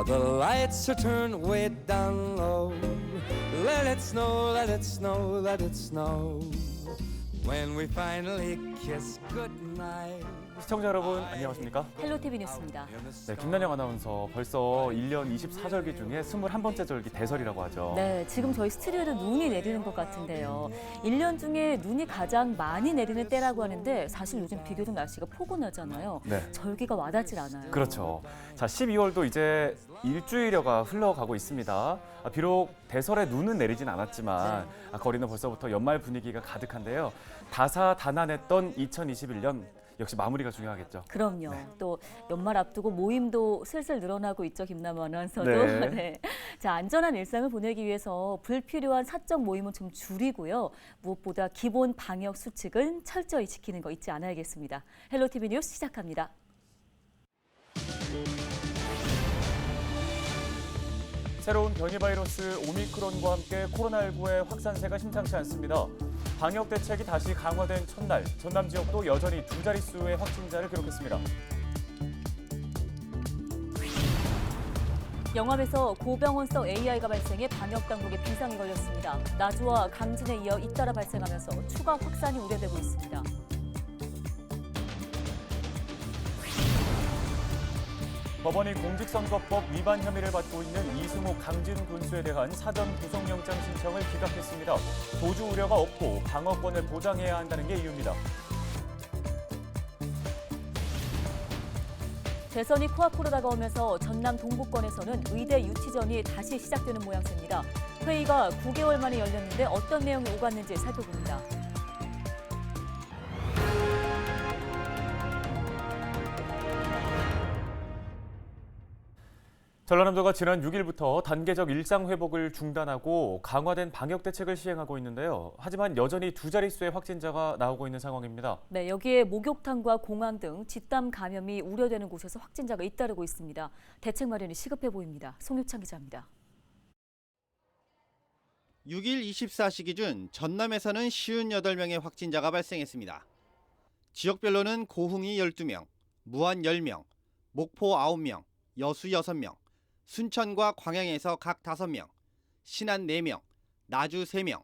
The lights are turned way down low. Let it snow, let it snow, let it snow. When we finally kiss goodnight. 시청자 여러분 안녕하십니까? 헬로티비 뉴스입니다. 네, 김난영 아나운서 벌써 1년 24절기 중에 21번째 절기 대설이라고 하죠. 네, 지금 저희 스튜디오도 눈이 내리는 것 같은데요. 1년 중에 눈이 가장 많이 내리는 때라고 하는데 사실 요즘 비교적 날씨가 포근하잖아요. 네. 절기가 와닿질 않아요. 그렇죠. 자, 12월도 이제 일주일여가 흘러가고 있습니다. 비록 대설에 눈은 내리진 않았지만 거리는 벌써부터 연말 분위기가 가득한데요. 다사다난했던 2021년 역시 마무리가 중요하겠죠. 그럼요. 또 연말 앞두고 모임도 슬슬 늘어나고 있죠. 김남우 아나운서도. 네. 네. 자, 안전한 일상을 보내기 위해서 불필요한 사적 모임은 좀 줄이고요. 무엇보다 기본 방역 수칙은 철저히 지키는 거 잊지 않아야겠습니다. 헬로티비 뉴스 시작합니다. 새로운 변이 바이러스 오미크론과 함께 코로나19의 확산세가 심상치 않습니다. 방역 대책이 다시 강화된 첫날, 전남 지역도 여전히 두 자릿수의 확진자를 기록했습니다. 영암에서 고병원성 AI가 발생해 방역 당국에 비상이 걸렸습니다. 나주와 강진에 이어 잇따라 발생하면서 추가 확산이 우려되고 있습니다. 법원이 공직선거법 위반 혐의를 받고 있는 이승우 강진 군수에 대한 사전 구속영장 신청을 기각했습니다. 도주 우려가 없고 방어권을 보장해야 한다는 게 이유입니다. 대선이 코앞으로 다가오면서 전남 동부권에서는 의대 유치전이 다시 시작되는 모양새입니다. 회의가 9개월 만에 열렸는데 어떤 내용이 오갔는지 살펴봅니다. 전라남도가 지난 6일부터 단계적 일상 회복을 중단하고 강화된 방역 대책을 시행하고 있는데요. 하지만 여전히 두 자릿수의 확진자가 나오고 있는 상황입니다. 네, 여기에 목욕탕과 공항 등 집단 감염이 우려되는 곳에서 확진자가 잇따르고 있습니다. 대책 마련이 시급해 보입니다. 송유창 기자입니다. 6일 24시 기준 전남에서는 58명의 확진자가 발생했습니다. 지역별로는 고흥이 12명, 무안 10명, 목포 9명, 여수 6명, 순천과 광양에서 각 5명, 신안 4명, 나주 3명,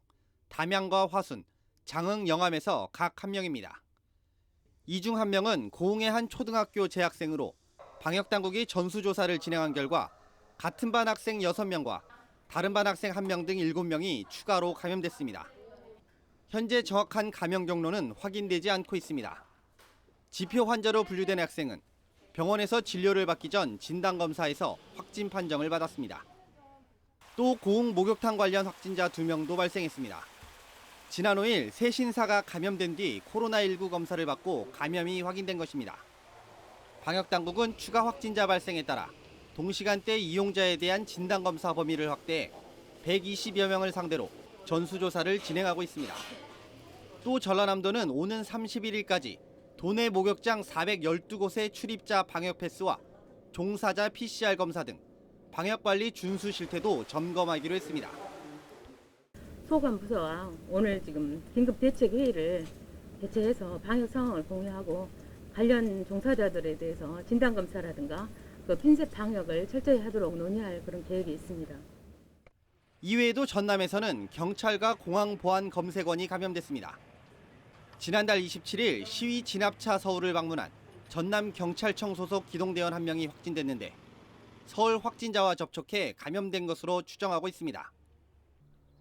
담양과 화순, 장흥 영암에서 각 1명입니다. 이 중 1명은 고흥의 한 초등학교 재학생으로 방역당국이 전수조사를 진행한 결과 같은 반 학생 6명과 다른 반 학생 1명 등 7명이 추가로 감염됐습니다. 현재 정확한 감염 경로는 확인되지 않고 있습니다. 지표 환자로 분류된 학생은 병원에서 진료를 받기 전 진단검사에서 확진 판정을 받았습니다. 또 고흥 목욕탕 관련 확진자 2명도 발생했습니다. 지난 5일 새 신사가 감염된 뒤 코로나19 검사를 받고 감염이 확인된 것입니다. 방역당국은 추가 확진자 발생에 따라 동시간대 이용자에 대한 진단검사 범위를 확대해 120여 명을 상대로 전수조사를 진행하고 있습니다. 또 전라남도는 오는 31일까지 도내 목욕장 412곳의 출입자 방역 패스와 종사자 PCR 검사 등 방역관리 준수 실태도 점검하기로 했습니다. 소관부서와 오늘 지금 긴급 대책 회의를 개최해서 방역 상황을 공유하고 관련 종사자들에 대해서 진단 검사라든가 그 핀셋 방역을 철저히 하도록 논의할 그런 계획이 있습니다. 이외에도 전남에서는 경찰과 공항 보안 검색원이 감염됐습니다. 지난달 27일 시위 진압차 서울을 방문한 전남경찰청 소속 기동대원 1명이 확진됐는데 서울 확진자와 접촉해 감염된 것으로 추정하고 있습니다.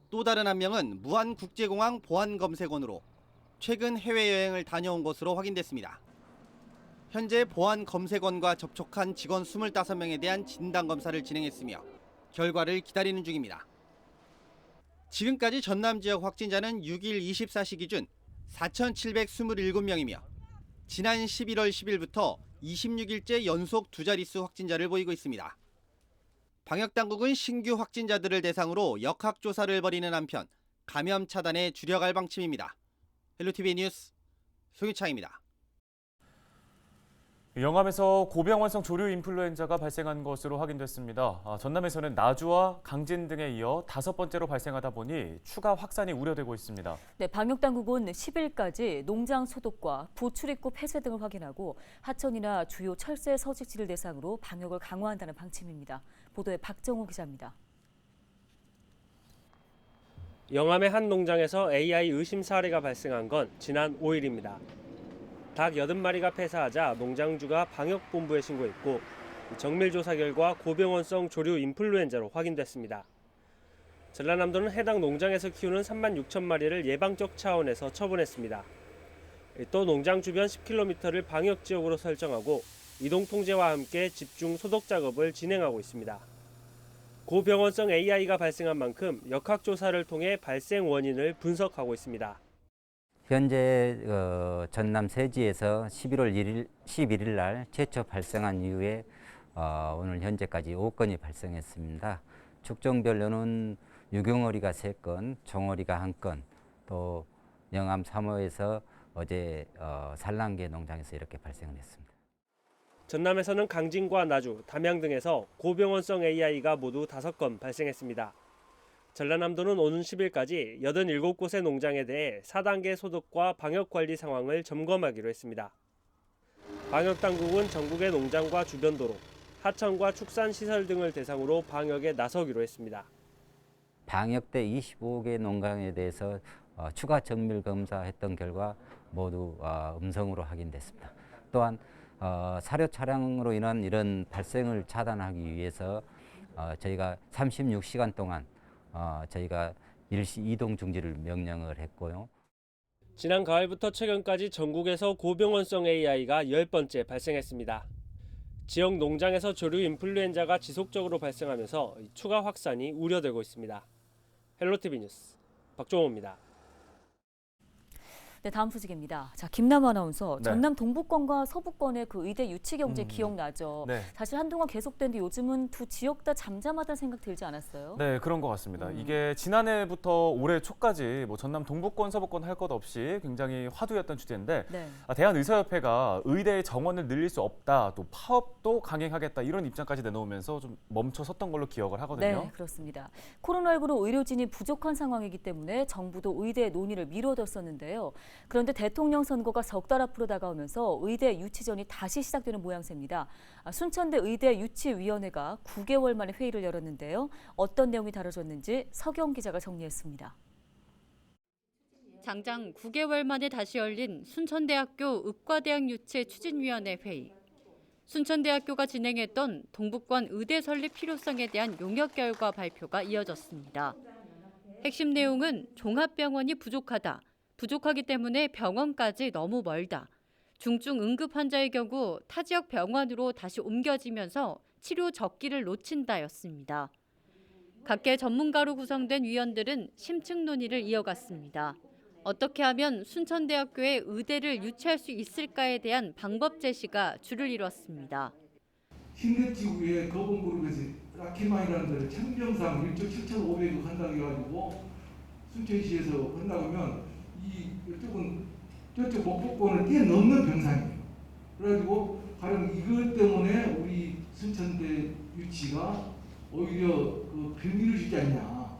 또 다른 1명은 무안국제공항 보안검색원으로 최근 해외여행을 다녀온 것으로 확인됐습니다. 현재 보안검색원과 접촉한 직원 25명에 대한 진단검사를 진행했으며 결과를 기다리는 중입니다. 지금까지 전남 지역 확진자는 6일 24시 기준 4,727명이며 지난 11월 10일부터 26일째 연속 두 자릿수 확진자를 보이고 있습니다. 방역당국은 신규 확진자들을 대상으로 역학조사를 벌이는 한편 감염 차단에 주력할 방침입니다. 헬로티비 뉴스 송유창입니다. 영암에서 고병원성 조류 인플루엔자가 발생한 것으로 확인됐습니다. 전남에서는 나주와 강진 등에 이어 5번째로 발생하다 보니 추가 확산이 우려되고 있습니다. 네, 방역당국은 10일까지 농장 소독과 부출입구 폐쇄 등을 확인하고 하천이나 주요 철새 서식지를 대상으로 방역을 강화한다는 방침입니다. 보도에 박정호 기자입니다. 영암의 한 농장에서 AI 의심 사례가 발생한 건 지난 5일입니다. 닭 80마리가 폐사하자 농장주가 방역본부에 신고했고 정밀 조사 결과 고병원성 조류 인플루엔자로 확인됐습니다. 전라남도는 해당 농장에서 키우는 3만 6천 마리를 예방적 차원에서 처분했습니다. 또 농장 주변 10km를 방역지역으로 설정하고 이동 통제와 함께 집중 소독 작업을 진행하고 있습니다. 고병원성 AI가 발생한 만큼 역학조사를 통해 발생 원인을 분석하고 있습니다. 현재 전남 세지에서 11월 11일 날 최초 발생한 이후에 오늘 현재까지 5건이 발생했습니다. 축종별로는 유경어리가 3건, 종어리가 1건, 또 영암 3호에서 어제 산란계 농장에서 이렇게 발생을 했습니다. 전남에서는 강진과 나주, 담양 등에서 고병원성 AI가 모두 5건 발생했습니다. 전라남도는 오는 10일까지 87곳의 농장에 대해 4단계 소독과 방역관리 상황을 점검하기로 했습니다. 방역당국은 전국의 농장과 주변 도로, 하천과 축산시설 등을 대상으로 방역에 나서기로 했습니다. 방역대 25개 농장에 대해서 추가 정밀 검사했던 결과 모두 음성으로 확인됐습니다. 또한 사료 차량으로 인한 이런 발생을 차단하기 위해서 저희가 36시간 동안 저희가 일시 이동 중지를 명령을 했고요. 지난 가을부터 최근까지 전국에서 고병원성 AI가 10번째 발생했습니다. 지역 농장에서 조류 인플루엔자가 지속적으로 발생하면서 추가 확산이 우려되고 있습니다. 헬로티비 뉴스 박종호입니다. 네, 다음 소식입니다. 자, 김남호 아나운서, 네. 전남 동북권과 서북권의 그 의대 유치 경쟁 기억나죠? 네. 사실 한동안 계속됐는데 요즘은 두 지역 다 잠잠하다는 생각 들지 않았어요? 네, 그런 것 같습니다. 이게 지난해부터 올해 초까지 전남 동북권, 서북권 할 것 없이 굉장히 화두였던 주제인데 네. 대한의사협회가 의대의 정원을 늘릴 수 없다, 또 파업도 강행하겠다 이런 입장까지 내놓으면서 좀 멈춰섰던 걸로 기억을 하거든요. 네, 그렇습니다. 코로나19로 의료진이 부족한 상황이기 때문에 정부도 의대 논의를 미뤄뒀었는데요. 그런데 대통령 선거가 석 달 앞으로 다가오면서 의대 유치전이 다시 시작되는 모양새입니다. 순천대 의대 유치위원회가 9개월 만에 회의를 열었는데요. 어떤 내용이 다뤄졌는지 서경 기자가 정리했습니다. 장장 9개월 만에 다시 열린 순천대학교 의과대학 유치 추진위원회 회의. 순천대학교가 진행했던 동북권 의대 설립 필요성에 대한 용역 결과 발표가 이어졌습니다. 핵심 내용은 종합병원이 부족하기 때문에 병원까지 너무 멀다. 중증 응급 환자의 경우 타 지역 병원으로 다시 옮겨지면서 치료 적기를 놓친다였습니다. 각계 전문가로 구성된 위원들은 심층 논의를 이어갔습니다. 어떻게 하면 순천대학교에 의대를 유치할 수 있을까에 대한 방법 제시가 줄을 이뤘습니다. 신대지구의 거봉그룹에서 라키마이라는 데를 천병상 1조 7,500억 한다고 해가지고 순천시에서 한다고 하면 이쪽은 저쪽 목포권을 뛰어넘는 병상이에요. 그래가지고 가령 이것 때문에 우리 순천대 유치가 오히려 그 빌미를 주지 않냐.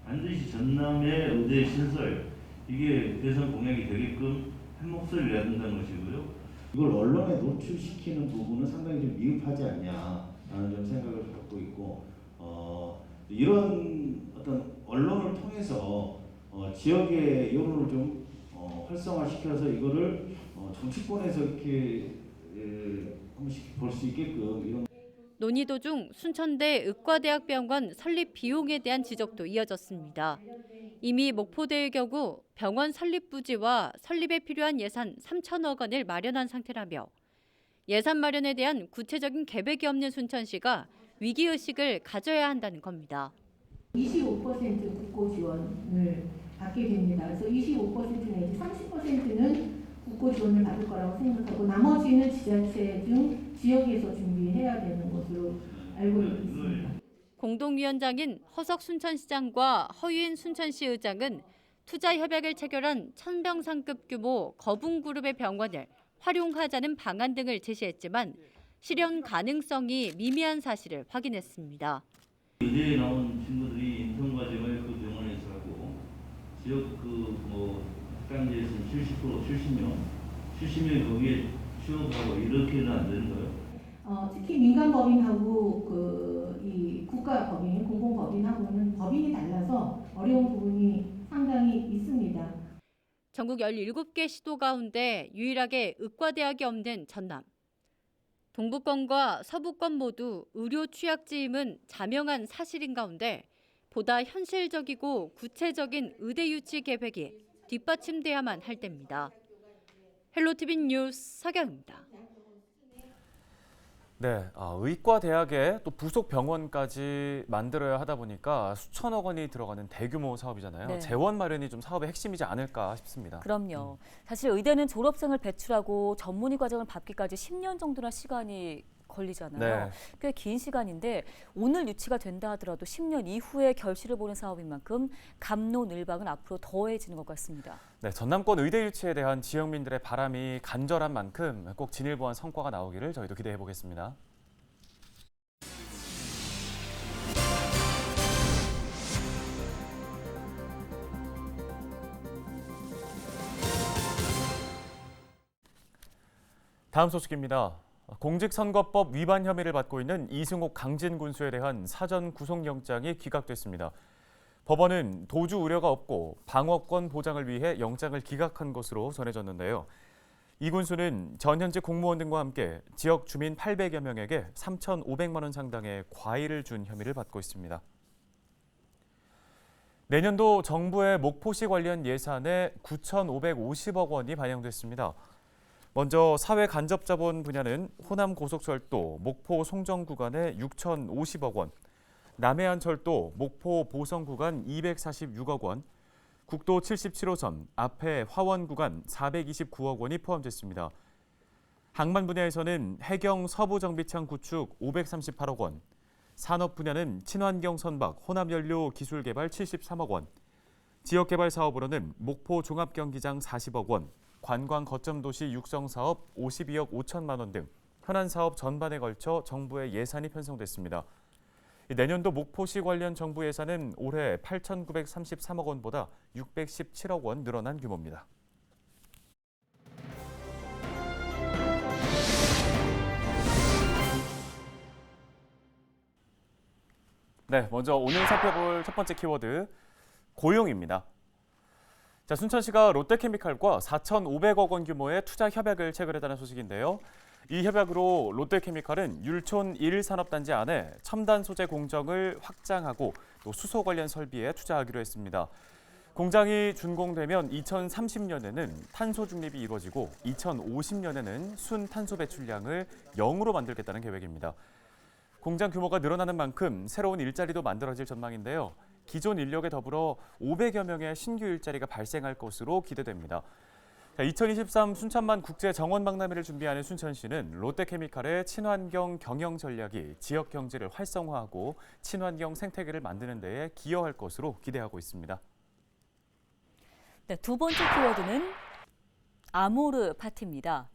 반드시 전남의 의대 신설 이게 대선 공약이 되게끔 한 목소리를 내야 된다는 것이고요. 이걸 언론에 노출시키는 부분은 상당히 좀 미흡하지 않냐라는 좀 생각을 갖고 있고 이런 어떤 언론을 통해서 지역의 여론을 좀 활성화시켜서 이거를 정치권에서 이렇게 한 번씩 볼 수 있게끔 이런. 논의 도중 순천대 의과대학병원 설립 비용에 대한 지적도 이어졌습니다. 이미 목포대의 경우 병원 설립 부지와 설립에 필요한 예산 3천억 원을 마련한 상태라며 예산 마련에 대한 구체적인 계획이 없는 순천시가 위기의식을 가져야 한다는 겁니다. 25% 국고 지원을 받게 됩니다. 그래서 25% 내지 30%는 국고 지원을 받을 거라고 생각하고 나머지는 지자체 등 지역에서 준비해야 되는 것으로 알고 있습니다. 공동위원장인 허석 순천시장과 허유인 순천시 의장은 투자 협약을 체결한 천병상급 규모 거붕그룹의 병원을 활용하자는 방안 등을 제시했지만 실현 가능성이 미미한 사실을 확인했습니다. 의대에 나온 친구들이 인턴 과정을 그 병원에서 하고 지역 학장제에서는 70%, 70명이 거기에 취업하고 이렇게는 안 되는 거예요? 특히 민간 법인하고 이 국가 법인, 공공 법인하고는 법인이 달라서 어려운 부분이 상당히 있습니다. 전국 17개 시도 가운데 유일하게 의과대학이 없는 전남. 동부권과 서부권 모두 의료 취약지임은 자명한 사실인 가운데 보다 현실적이고 구체적인 의대 유치 계획이 뒷받침돼야만 할 때입니다. 헬로티비 뉴스 서경입니다. 네, 의과대학에 또 부속 병원까지 만들어야 하다 보니까 수천억 원이 들어가는 대규모 사업이잖아요. 네. 재원 마련이 좀 사업의 핵심이지 않을까 싶습니다. 그럼요. 사실 의대는 졸업생을 배출하고 전문의 과정을 밟기까지 10년 정도나 시간이 걸리잖아요. 네. 꽤 긴 시간인데 오늘 유치가 된다 하더라도 10년 이후에 결실을 보는 사업인 만큼 갑론을박은 앞으로 더해지는 것 같습니다. 네, 전남권 의대 유치에 대한 지역민들의 바람이 간절한 만큼 꼭 진일보한 성과가 나오기를 저희도 기대해 보겠습니다. 다음 소식입니다. 공직선거법 위반 혐의를 받고 있는 이승옥 강진 군수에 대한 사전 구속영장이 기각됐습니다. 법원은 도주 우려가 없고 방어권 보장을 위해 영장을 기각한 것으로 전해졌는데요. 이 군수는 전현직 공무원 등과 함께 지역 주민 800여 명에게 3,500만 원 상당의 과일을 준 혐의를 받고 있습니다. 내년도 정부의 목포시 관련 예산에 9,550억 원이 반영됐습니다. 먼저 사회간접자본 분야는 호남고속철도 목포 송정 구간에 6,050억 원, 남해안철도 목포 보성 구간 246억 원, 국도 77호선 앞에 화원 구간 429억 원이 포함됐습니다. 항만 분야에서는 해경 서부정비창 구축 538억 원, 산업 분야는 친환경 선박 호남연료 기술 개발 73억 원, 지역개발 사업으로는 목포 종합경기장 40억 원, 관광 거점 도시 육성 사업 52억 5천만 원 등 현안 사업 전반에 걸쳐 정부의 예산이 편성됐습니다. 내년도 목포시 관련 정부 예산은 올해 8,933억 원보다 617억 원 늘어난 규모입니다. 네, 먼저 오늘 살펴볼 첫 번째 키워드, 고용입니다. 자, 순천시가 롯데케미칼과 4,500억 원 규모의 투자 협약을 체결했다는 소식인데요. 이 협약으로 롯데케미칼은 율촌 1산업단지 안에 첨단 소재 공정을 확장하고 또 수소 관련 설비에 투자하기로 했습니다. 공장이 준공되면 2030년에는 탄소 중립이 이루어지고 2050년에는 순탄소 배출량을 0으로 만들겠다는 계획입니다. 공장 규모가 늘어나는 만큼 새로운 일자리도 만들어질 전망인데요. 기존 인력에 더불어 500여 명의 신규 일자리가 발생할 것으로 기대됩니다. 2023 순천만 국제 정원 박람회를 준비하는 순천시는 롯데케미칼의 친환경 경영 전략이 지역 경제를 활성화하고 친환경 생태계를 만드는 데에 기여할 것으로 기대하고 있습니다. 네, 두 번째 키워드는 아모르 파티입니다.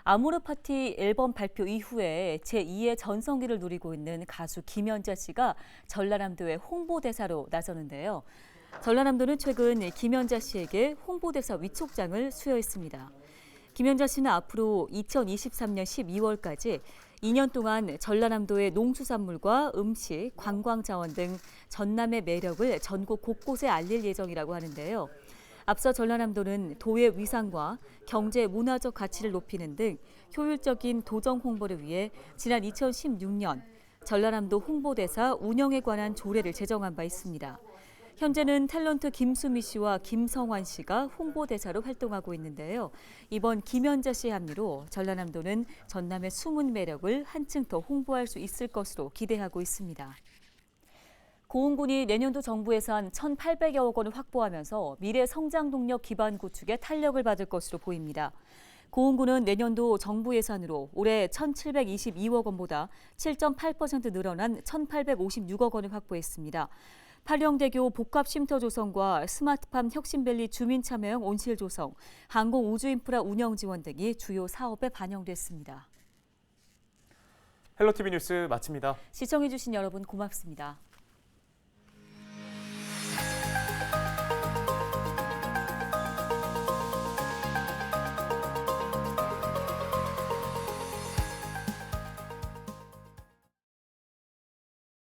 아모르 파티 앨범 발표 이후에 제2의 전성기를 누리고 있는 가수 김연자 씨가 전라남도의 홍보대사로 나서는데요. 전라남도는 최근 김연자 씨에게 홍보대사 위촉장을 수여했습니다. 김연자 씨는 앞으로 2023년 12월까지 2년 동안 전라남도의 농수산물과 음식, 관광자원 등 전남의 매력을 전국 곳곳에 알릴 예정이라고 하는데요. 앞서 전라남도는 도의 위상과 경제 문화적 가치를 높이는 등 효율적인 도정 홍보를 위해 지난 2016년 전라남도 홍보대사 운영에 관한 조례를 제정한 바 있습니다. 현재는 탤런트 김수미 씨와 김성환 씨가 홍보대사로 활동하고 있는데요. 이번 김연자 씨 합류로 전라남도는 전남의 숨은 매력을 한층 더 홍보할 수 있을 것으로 기대하고 있습니다. 고흥군이 내년도 정부 예산 1,800여억 원을 확보하면서 미래 성장 동력 기반 구축에 탄력을 받을 것으로 보입니다. 고흥군은 내년도 정부 예산으로 올해 1,722억 원보다 7.8% 늘어난 1,856억 원을 확보했습니다. 팔령대교 복합 쉼터 조성과 스마트팜 혁신밸리 주민참여형 온실 조성, 항공우주인프라 운영 지원 등이 주요 사업에 반영됐습니다. 헬로티비 뉴스 마칩니다. 시청해주신 여러분 고맙습니다.